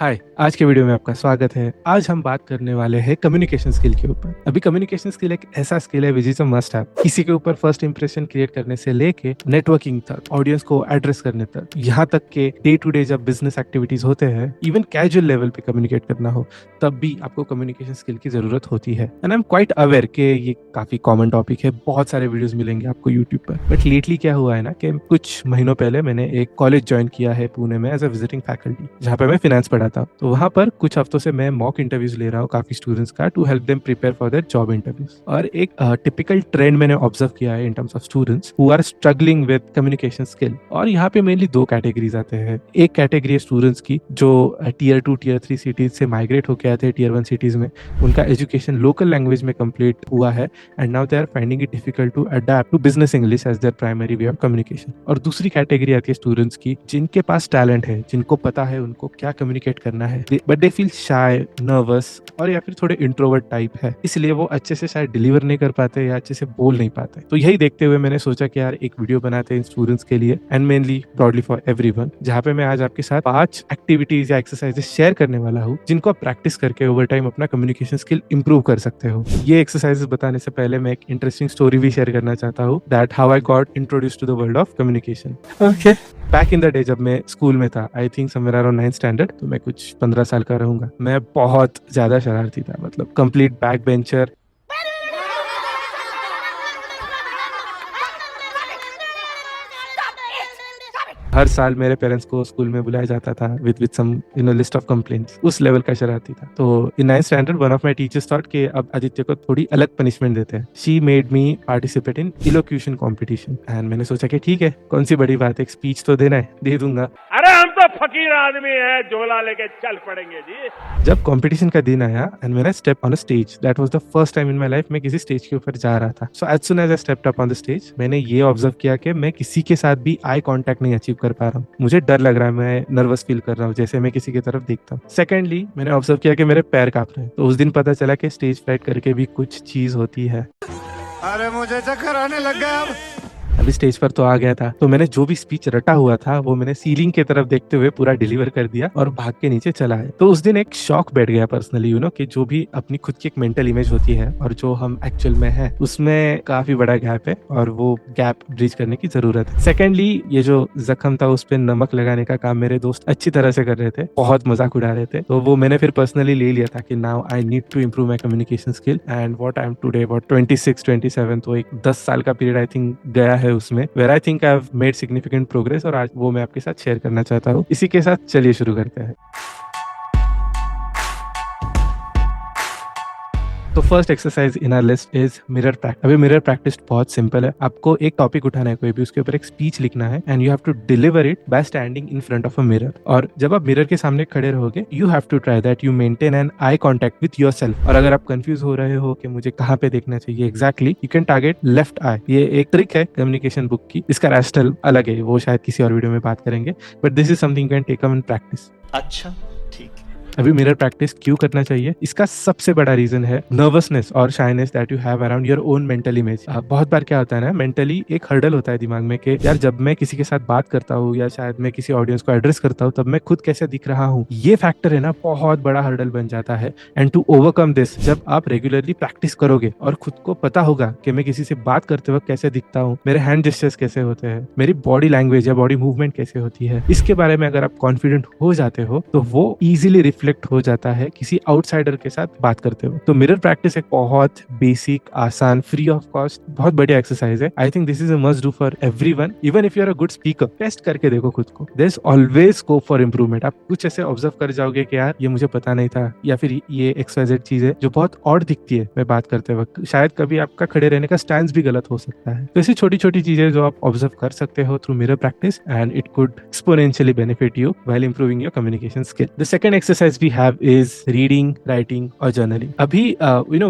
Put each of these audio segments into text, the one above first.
हाय, आज के वीडियो में आपका स्वागत है। आज हम बात करने वाले हैं कम्युनिकेशन स्किल के ऊपर। अभी कम्युनिकेशन स्किल एक ऐसा स्किल है which is a must have. किसी के ऊपर फर्स्ट इंप्रेशन क्रिएट करने से लेके नेटवर्किंग तक, ऑडियंस को एड्रेस करने तक, यहाँ तक के डे टू डे जब बिजनेस एक्टिविटीज होते हैं, इवन कैजुअल लेवल पे कम्युनिकेट करना हो, तब भी आपको कम्युनिकेशन स्किल की जरूरत होती है। And I am quite aware कि ये काफी कॉमन टॉपिक है, बहुत सारे वीडियोस मिलेंगे आपको यूट्यूब पर। बट लेटली क्या हुआ है ना कि कुछ महीनों पहले मैंने एक कॉलेज ज्वाइन किया है पुणे में एज अ विजिटिंग फैकल्टी, जहाँ पे मैं फाइनेंस पढ़ाता हूँ। तो वहाँ पर कुछ हफ्तों से मैं मॉक इंटरव्यूज ले रहा हूँ काफी स्टूडेंट्स का, to help them prepare for their job interviews. और एक टिपिकल ट्रेंड मैंने ऑब्जर्व किया है in terms of students who are struggling with communication skill. और यहाँ पे मेनली दो कैटेगरीज आते हैं। एक कैटेगरी है स्टूडेंट्स की जो टियर 2 टियर 3 सिटीज से माइग्रेट होके आते हैं टियर 1 सिटीज में, उनका एजुकेशन लोकल लैंग्वेज में कंप्लीट हुआ है and now they are finding it difficult to adapt to business English as their primary way of communication. और दूसरी कैटेगरी आती है स्टूडेंट्स की जिनके पास टैलेंट है, जिनको पता है उनको क्या कम्युनिकेट करना है, but they feel shy, nervous और या फिर थोड़े इंट्रोवर्ट टाइप है, इसलिए वो अच्छे से शायद डिलीवर नहीं कर पाते या अच्छे से बोल नहीं पाते। तो यही देखते हुए मैंने सोचा कि यार एक वीडियो बनाते हैं इन स्टूडेंट्स के लिए and mainly broadly for everyone, जहाँ पे मैं आज आपके साथ 5 एक्टिविटीज या एक्सरसाइजेस शेयर करने वाला हूँ जिनको आप प्रैक्टिस करके ओवर टाइम अपना कम्युनिकेशन स्किल इंप्रूव कर सकते हो। ये एक्सरसाइजेस बताने से पहले मैं एक इंटरेस्टिंग स्टोरी भी शेयर करना चाहता हूँ, that how I got introduced to the world of communication. Okay, back in the day जब मैं स्कूल में था, I think somewhere around 9th standard, तो मैं कुछ 15 साल का रहूंगा। मैं बहुत ज्यादा शरारती था, मतलब कंप्लीट बैक बेंचर। हर साल मेरे पेरेंट्स को स्कूल में बुलाया जाता था with some list of complaints. उस लेवल का शरारती था। तो in 9th standard one of my teachers thought कि अब आदित्य को थोड़ी अलग पनिशमेंट देते हैं। She made me participate in elocution competition एंड मैंने सोचा कि ठीक है, कौन सी बड़ी बात है, एक स्पीच तो देना है, दे दूंगा। अरे हम तो फकीर आदमी हैं, झोला लेके चल पड़ेंगे जी। जब कंपटीशन का दिन आया and when I step on a stage, that was the first time in my life मैं किसी स्टेज के ऊपर जा रहा था। So as soon as I stepped up on the stage, मैंने ये ऑब्जर्व किया कि मैं किसी के साथ भी आई कांटेक्ट नहीं अचीव कर पा रहा हूँ। मुझे डर लग रहा है, मैं नर्वस फील कर रहा हूँ जैसे मैं किसी की तरफ देखता हूँ। सेकेंडली, मैंने ऑब्जर्व किया कि मेरे पैर कांप रहे हैं। तो उस दिन पता चला कि स्टेज फ्लाइट करके भी कुछ चीज होती है। अरे मुझे चक्कर आने लग गया अब। अभी स्टेज पर तो आ गया था, तो मैंने जो भी स्पीच रटा हुआ था वो मैंने सीलिंग की तरफ देखते हुए पूरा डिलीवर कर दिया और भाग के नीचे चला है। तो उस दिन एक शॉक बैठ गया पर्सनली, कि जो भी अपनी खुद की एक मेंटल इमेज होती है और जो हम एक्चुअल में है, उसमें काफी बड़ा गैप है और वो गैप ब्रिज करने की जरूरत है। सेकेंडली, ये जो जख्म था उस पर नमक लगाने का काम मेरे दोस्त अच्छी तरह से कर रहे थे, बहुत मजाक उड़ा रहे थे। तो वो मैंने फिर पर्सनली ले लिया था कि now I need to improve my communication skill and what I am today about 26-27। तो एक 10 साल का पीरियड आई थिंक गया है उसमें, where I think I have made significant progress, और आज वो मैं आपके साथ शेयर करना चाहता हूँ। इसी के साथ चलिए शुरू करते हैं। तो first exercise in our list is mirror practice. अभी मिरर प्रैक्टिस बहुत सिंपल है। आपको एक टॉपिक उठाना है कोई भी, उसके ऊपर एक स्पीच लिखना है and you have to deliver it by standing in front of a mirror. और जब आप मिरर के सामने खड़े रहोगे, you have to try that you maintain an eye contact with yourself. और अगर आप कंफ्यूज हो रहे हो कि मुझे कहाँ पे देखना चाहिए exactly, you can target left eye. ये एक ट्रिक है कम्युनिकेशन बुक की, इसका रैशनल अलग है, वो शायद किसी और वीडियो में बात करेंगे, but this is something you can take up in practice. अच्छा, ठीक। अभी मिरर प्रैक्टिस क्यों करना चाहिए? इसका सबसे बड़ा रीजन है नर्वसनेस और shyness that you have around your own mental image. बहुत बार क्या होता है ना, मेंटली एक हर्डल होता है दिमाग में कि यार जब मैं किसी के साथ बात करता हूँ या शायद मैं किसी ऑडियंस को एड्रेस करता हूँ, तब मैं खुद कैसे दिख रहा हूँ, ये फैक्टर है ना, बहुत बड़ा हर्डल बन जाता है। एंड टू ओवरकम दिस, जब आप रेगुलरली प्रैक्टिस करोगे और खुद को पता होगा कि मैं किसी से बात करते वक्त कैसे दिखता हूँ, मेरे हैंड जेस्चर्स कैसे होते हैं, मेरी बॉडी लैंग्वेज या बॉडी मूवमेंट कैसे होती है, इसके बारे में अगर आप कॉन्फिडेंट हो जाते हो तो वो इजीली रिफ्लेक्ट हो जाता है किसी आउटसाइडर के साथ बात करते हो। तो मिरर प्रैक्टिस एक बहुत बेसिक, आसान, फ्री ऑफ कॉस्ट, बहुत बढ़िया एक्सरसाइज है। I think this is a must do for everyone, even if you are a good speaker. Test करके देखो खुद को, there is always scope for improvement. आप कुछ ऐसे ऑब्जर्व कर जाओगे कि यार ये मुझे पता नहीं था, या फिर ये XYZ चीज है जो बहुत ऑड दिखती है मैं बात करते वक्त, शायद कभी आपका खड़े रहने का स्टैंड भी गलत हो सकता है। तो ऐसी छोटी छोटी चीजें जो आप ऑब्जर्व कर सकते हो through mirror practice, and it could exponentially benefit you while improving your communication skill. The second exercise exercise we have is reading, writing or journaling. अभी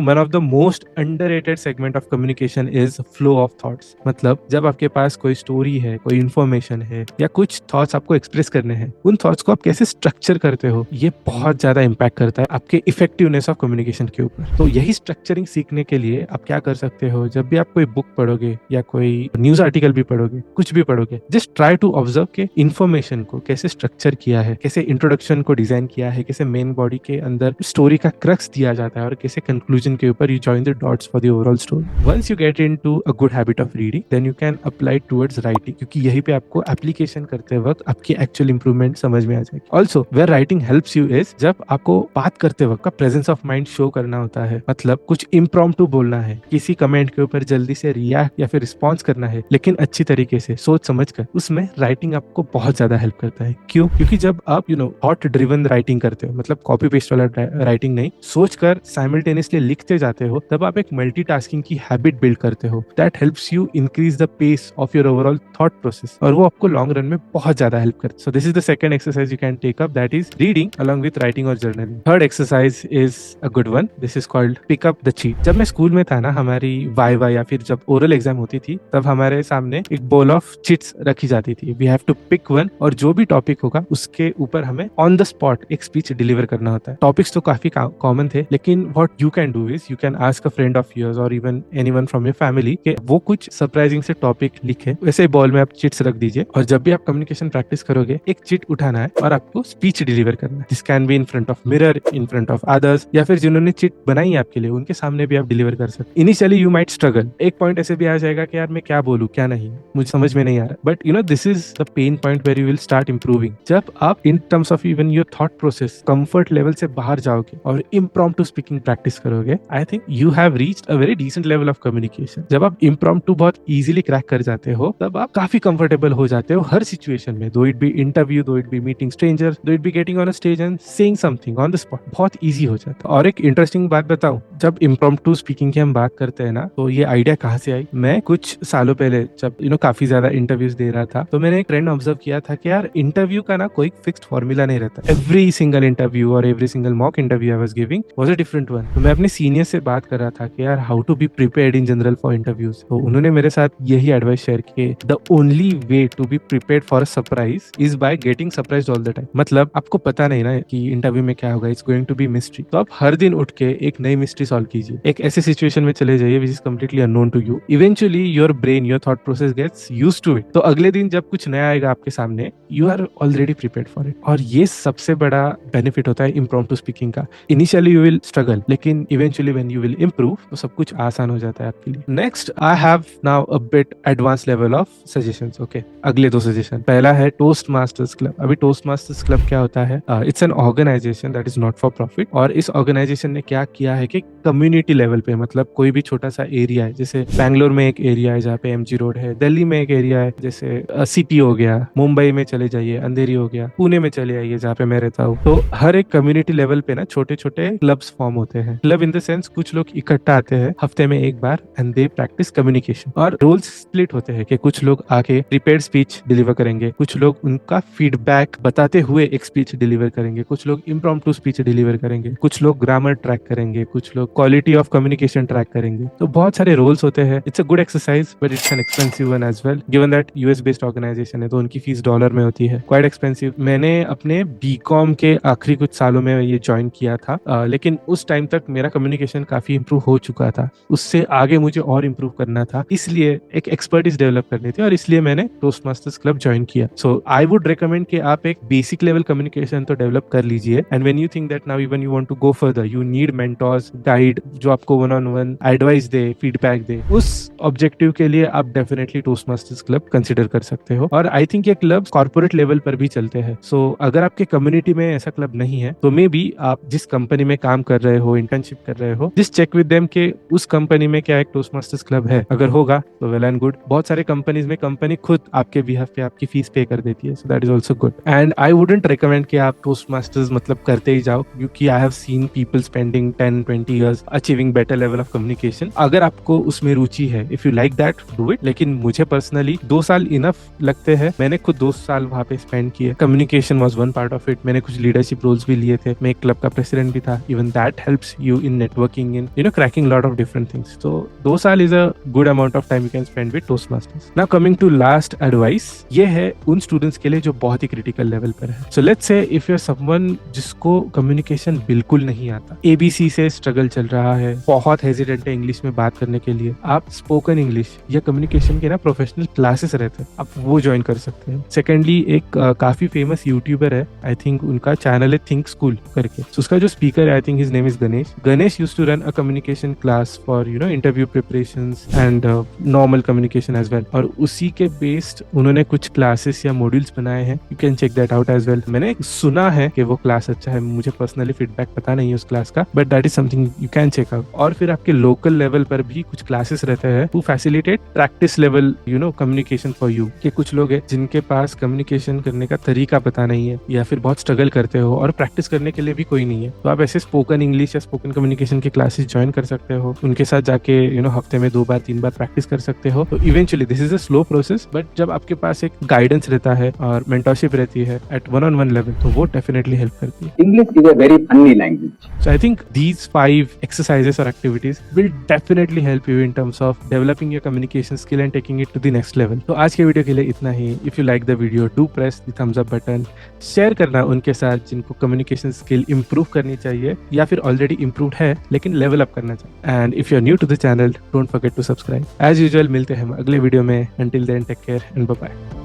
one of the most underrated segment of communication is flow of thoughts. मतलब जब आपके पास कोई story है, कोई information है या कुछ थॉट्स आपको एक्सप्रेस करने हैं, उन थॉट्स को आप कैसे स्ट्रक्चर करते हो, ये बहुत ज्यादा इम्पैक्ट करता है आपके इफेक्टिवनेस ऑफ कम्युनिकेशन के ऊपर। तो यही स्ट्रक्चरिंग सीखने के लिए आप क्या कर सकते हो, जब भी आप कोई बुक पढ़ोगे या कोई न्यूज आर्टिकल भी पढ़ोगे, कुछ भी पढ़ोगे, जस्ट ट्राई टू ऑब्जर्व के इन्फॉर्मेशन को कैसे स्ट्रक्चर किया है, कैसे इंट्रोडक्शन को डिजाइन किया है, कैसे मेन बॉडी के अंदर स्टोरी का क्रक्स दिया जाता है और कैसे कंक्लूजन के ऊपर you join the dots for the overall story. Once you get into a good habit of reading, then you can apply towards writing, क्योंकि यही पे आपको एप्लीकेशन करते वक्त आपकी एक्चुअल इंप्रूवमेंट समझ में आ जाएगी। Also where writing helps you is, जब आपको बात करते वक्त का प्रेजेंस ऑफ माइंड शो करना होता है, मतलब कुछ इम्प्रॉम्प्टू बोलना है, किसी कमेंट के ऊपर जल्दी से रिएक्ट या फिर रिस्पॉन्स करना है, लेकिन अच्छी तरीके से सोच समझ कर, उसमें राइटिंग आपको बहुत ज्यादा हेल्प करता है। क्यों? क्योंकि जब आप थॉट ड्रिवन राइटिंग करते हो, मतलब कॉपी पेस्ट वाला राइटिंग नहीं, सोच कर साइमल्टेनियसली लिखते जाते हो, तब आप एक मल्टीटास्किंग की हैबिट बिल्ड करते हो। That helps you increase the pace of your overall thought process, और वो आपको लॉन्ग रन में बहुत ज्यादा हेल्प करता है। So this is the second exercise you can take up, that is reading along with writing और journaling. Third exercise is a good one. This is called pick up the cheat. जब मैं school में था ना, हमारी viva या फिर जब ओरल एग्जाम होती थी, तब हमारे सामने एक बोल ऑफ चिट्स रखी जाती थी। We have to pick one, और जो भी टॉपिक होगा उसके ऊपर हमें ऑन द स्पॉट एक स्पीच डिलीवर करना होता है। टॉपिक्स तो काफी कॉमन थे, लेकिन what you can do is you can ask a friend of yours or even anyone from your family कि वो कुछ सरप्राइजिंग से टॉपिक लिखे, वैसे बॉल में आप चिट्स रख दीजिए, और जब भी आप कम्युनिकेशन प्रैक्टिस करोगे, एक चिट उठाना है और आपको स्पीच डिलीवर करना है। This can be in front of mirror, in front of others, या फिर जिन्होंने चिट बनाई है आपके लिए, उनके सामने भी आप डिलीवर कर सकते। इनिशियली यू माइट स्ट्रगल, एक पॉइंट ऐसे भी आ जाएगा कि यार मैं क्या बोलूं क्या नहीं, मुझे समझ में नहीं आ रहा, but this is the pain point where you will start improving. जब आप in terms of even your thought process comfort level से बाहर जाओगे और इम्प्रॉम्प्टू स्पीकिंग प्रैक्टिस करोगे, I think you have reached a very decent level of communication. जब आप impromptu बहुत इजीली क्रैक कर जाते हो, तब आप काफी कंफर्टेबल हो जाते हो हर सिचुएशन में, दो इट बी इंटरव्यू, दो इट बी मीटिंग स्ट्रेंजर, दो it be getting on a stage and saying something on the spot, बहुत इजी हो जाता है। और एक इंटरेस्टिंग बात बताऊं, जब इम्प्रॉम्प्टू स्पीकिंग की हम बात करते हैं ना, तो ये आइडिया कहाँ से आई? मैं कुछ सालों पहले जब काफी ज्यादा इंटरव्यूज दे रहा था, तो मैंने एक ट्रेंड ऑब्जर्व किया था कि यार इंटरव्यू का ना कोई फिक्स्ड फॉर्मूला नहीं रहता। एवरी सिंगल इंटरव्यू और every single mock interview I was giving was a different one. तो मैं अपने सीनियर से बात कर रहा था कि यार how to be prepared in general for interviews. तो उन्होंने मेरे साथ यही एडवाइस शेयर की, the only way to be prepared for a surprise is by getting surprised all the time. मतलब आपको पता नहीं ना कि इंटरव्यू में क्या होगा, it's going to be mystery, तो आप हर दिन उठ के एक नई मिस्ट्री सॉल्व कीजिए, एक ऐसे सिचुएशन में चले जाइए which is completely unknown to you. Eventually your brain, your thought process gets used to it, तो अगले दिन जब कुछ नया आएगा आपके सामने, you are already prepared for it. और ये सबसे बड़ा बेनिफिट होता है इम्प्रॉम्प्टू स्पीकिंग का। इनिशियली यू विल स्ट्रगल, लेकिन eventually when you will improve, तो सब कुछ आसान हो जाता है आपके लिए। Next I have now a bit advance level of suggestions. Okay, अगले दो सजेशन, पहला है टोस्ट मास्टर्स क्लब। अभी टोस्ट मास्टर्स क्लब क्या होता है? It's an organisation that is not for profit, और इस ऑर्गेनाइजेशन ने क्या किया है कि कम्युनिटी लेवल पे, मतलब कोई भी छोटा सा एरिया है, जैसे बैंगलोर में एक एरिया है जहाँ पे एमजी रोड है, दिल्ली में एक एरिया है जैसे सिटी हो गया, मुंबई में चले जाइए अंधेरी हो गया, पुणे में चले आइए जहाँ पे मैं रहता हूँ, तो हर एक कम्युनिटी लेवल पे ना छोटे छोटे क्लब्स फॉर्म होते हैं। क्लब इन द सेंस कुछ लोग इकट्ठा आते हैं हफ्ते में एक बार एंड दे प्रैक्टिस कम्युनिकेशन, और रोल्स स्प्लिट होते हैं कि कुछ लोग आके प्रिपेयर्ड स्पीच डिलीवर करेंगे, कुछ लोग उनका फीडबैक बताते हुए एक स्पीच डिलीवर करेंगे, कुछ लोग इम्प्रॉम्प्टू स्पीच डिलीवर करेंगे, कुछ लोग ग्रामर ट्रैक करेंगे, कुछ लोग क्वालिटी ऑफ कम्युनिकेशन ट्रैक करेंगे। तो बहुत सारे रोल्स होते हैं। It's a good exercise but it's an expensive one as well, given that US based organisation है, तो उनकी फीस डॉलर में होती है, क्वाइट एक्सपेंसिव। मैंने अपने बीकॉम के आखिरी कुछ सालों में ये ज्वाइन किया था, लेकिन उस टाइम तक मेरा कम्युनिकेशन काफी इंप्रूव हो चुका था, उससे आगे मुझे और इंप्रूव करना था, इसलिए एक एक्सपर्टीज डेवलप करनी थी, और इसलिए मैंने टोस्ट मास्टर्स क्लब ज्वाइन किया। सो आई वुड रिकमेंड कि आप एक बेसिक लेवल कम्युनिकेशन तो डेवलप कर लीजिए, and when you think that now even you want to go further, you need mentors, guide जो आपको वन ऑन वन एडवाइस दे, फीडबैक दे, उस ऑब्जेक्टिव के लिए आप definitely Toastmasters club consider कर सकते हो। और आई थिंक ये क्लब कॉर्पोरेट लेवल पर भी चलते हैं। सो अगर आपके कम्युनिटी में ऐसा क्लब नहीं है, तो मे बी आप जिस कंपनी में काम कर रहे हो, इंटर्नशिप कर रहे हो, जस्ट चेक विद देम कि उस कंपनी में क्या एक टोस्ट मास्टर्स क्लब है। अगर होगा तो वेल एंड गुड। बहुत सारे कंपनीज में कंपनी खुद आपके बिहाफ पे आपकी फीस पे कर देती है, so that is also good. And I wouldn't recommend कि आप टोस्ट मास्टर्स मतलब करते ही जाओ, क्योंकि I have seen people spending 10-20 years achieving better level of communication. अगर आपको उसमें रुचि है, if you like that, do it. लेकिन मुझे पर्सनली 2 साल इनफ लगते हैं। मैंने खुद 2 साल वहां पे स्पेंड किए। Communication was one part of it. मैंने कुछ लीडरशिप लीडरशिप रोल्स भी लिए थे, मैं एक क्लब का प्रेसिडेंट भी था. Even that helps you in networking, in cracking lot of different things. तो 2 साल is a good amount of time you can spend with Toastmasters. Now coming to last advice, ये है उन स्टूडेंट्स के लिए जो बहुत ही क्रिटिकल लेवल पर है. So let's say if you are someone जिसको कम्युनिकेशन बिल्कुल नहीं आता, एबीसी से स्ट्रगल चल रहा है, बहुत हेजिटेंट है इंग्लिश में बात करने के लिए, आप स्पोकन इंग्लिश या कम्युनिकेशन के ना प्रोफेशनल क्लासेस रहते हैं, आप वो ज्वाइन कर सकते हैं. सेकेंडली, एक काफी फेमस यूट्यूबर है, आई थिंक उनका चैनल है थिंक स्कूल करके. So, उसका जो स्पीकर है, I think his name is Ganesh used to run a communication class for interview preparations and normal communication as well. और उसी के बेस्ड उन्होंने कुछ क्लासेस या मॉड्यूल्स बनाए हैं. You can check that out as well. मैंने सुना है कि वो क्लास अच्छा है, मुझे पर्सनली फीडबैक पता नहीं है उस क्लास का, but that is something you can check out. और फिर आपके लोकल लेवल पर भी कुछ क्लासेस रहते हैं to facilitate practice level communication for you. कि कुछ लोग हैं जिनके पास कम्युनिकेशन करने का तरीका पता नहीं है या फिर बहुत स्ट्रगल करते हो और प्रैक्टिस करने के लिए भी कोई नहीं है, तो आप ऐसे स्पोकन इंग्लिश या स्पोकन कम्युनिकेशन के क्लासेस ज्वाइन कर सकते हो. उनके साथ जाके हफ्ते में 2 बार 3 बार प्रैक्टिस कर सकते हो. तो eventually this is a slow process, but जब आपके पास एक गाइडेंस रहता है और मेंटरशिप रहती है एट 1-on-1 लेवल, तो वो डेफिनेटली हेल्प करती है. English is a very funny language. So I think these 5 exercises or activities will definitely help you in terms of developing your communication skill and taking it to the next level. तो आज के video के लिए इतना ही. If you like the video, do press the thumbs up button. Share करना उनके साथ जिनको कम्युनिकेशन स्किल इंप्रूव करनी चाहिए या फिर ऑलरेडी इंप्रूव्ड है लेकिन लेवल अप करना चाहिए. And if you are new to the channel, don't forget to subscribe. As usual मिलते हैं हम अगले वीडियो में. Until then take care and bye bye.